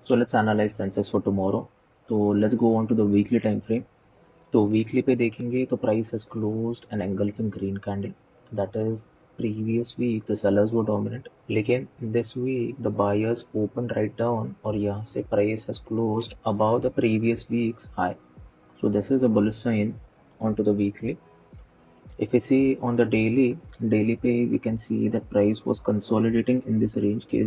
So let's analyze Sensex for tomorrow. So let's go on to the weekly time frame. तो weekly पे देखेंगे तो price has closed an engulfing green candle, that is previous week the sellers were dominant, लेकिन this week the buyers open right down और यहाँ से price has closed above the previous week's high. So this is a bullish sign onto the weekly. If we see on the daily pay, we can see that price was consolidating in this range के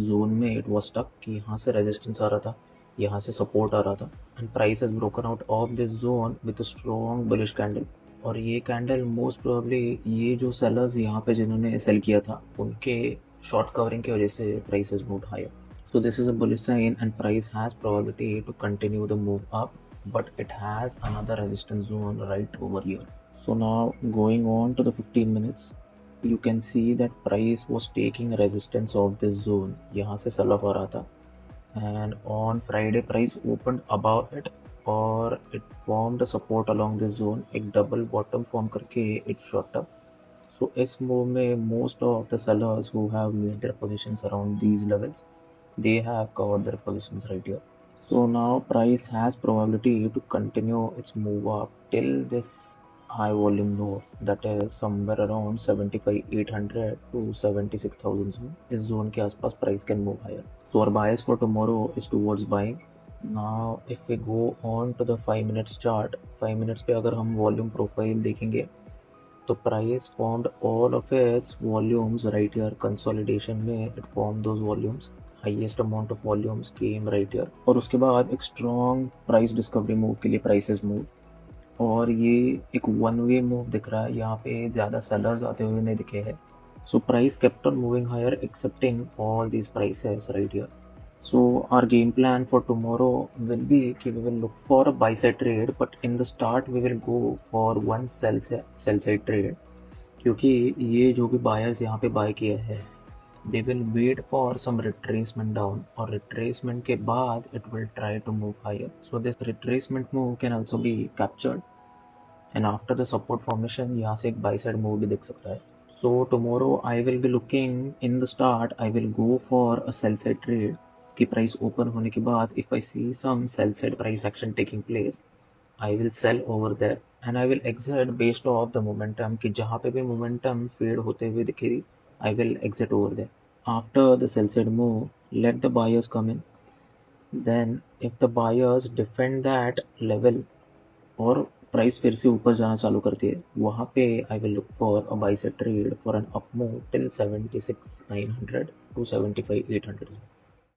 zone में it was stuck कि यहाँ से resistance आ रहा था, यहाँ से support आ रहा था, and price has broken out of this zone with a strong bullish candle. और ये कैंडल मोस्ट प्रोबेबली ये जो सेलर्स यहाँ पे जिन्होंने सेल किया था उनके शॉर्ट कवरिंग की वजह से price has moved higher. So this is a bullish sign and price has probability to continue the move up, but it has another resistance zone right over here. So now going on to the 15 minutes, you can see that price was taking resistance of this zone. यहाँ से sell off आ रहा था and on Friday price opened above it और it formed a support along this zone. एक double bottom form करके it shot up. So इस move में most of the sellers who have made their positions around these levels, they have covered their positions right here. So now price has probability to continue its move up till this high volume low, that is somewhere around 75,800 to 76,000 zone. इस zone के आसपास price can move higher. So our bias for tomorrow is towards buying. Now if we go on to the 5 minutes chart, 5 minutes पे अगर हम volume profile देखेंगे तो price formed all of its volumes right here. Consolidation में it formed those volumes. Highest amount of volumes came right here. और उसके बाद एक strong price discovery move के लिए prices move. और ये एक वन वे मूव दिख रहा है, यहाँ पे ज़्यादा सेलर्स आते हुए नहीं दिखे हैं. So price kept on moving higher accepting all these prices right here. So our game plan for tomorrow will be कि we will look for a buy side trade, but in the start we will go for one sell side trade, क्योंकि ये जो भी buyers यहाँ पे buy किया है they will wait for some retracement down और retracement के बाद it will try to move higher. So this retracement move can also be captured and after the support formation यहाँ से एक buy side move भी दिख सकता है. So tomorrow I will be looking in the start I will go for a sell side trade कि price open होने के बाद if I see some sell side price action taking place I will sell over there and I will exit based off the momentum कि जहाँ पे भी momentum fade होते हुए दिखेगी I will exit over there. After the sell side move, let the buyers come in. Then if the buyers defend that level और price फिर से ऊपर जाना चालू करती है वहाँ पे I will look for a buy side trade for an up move till 76,900 to 75,800.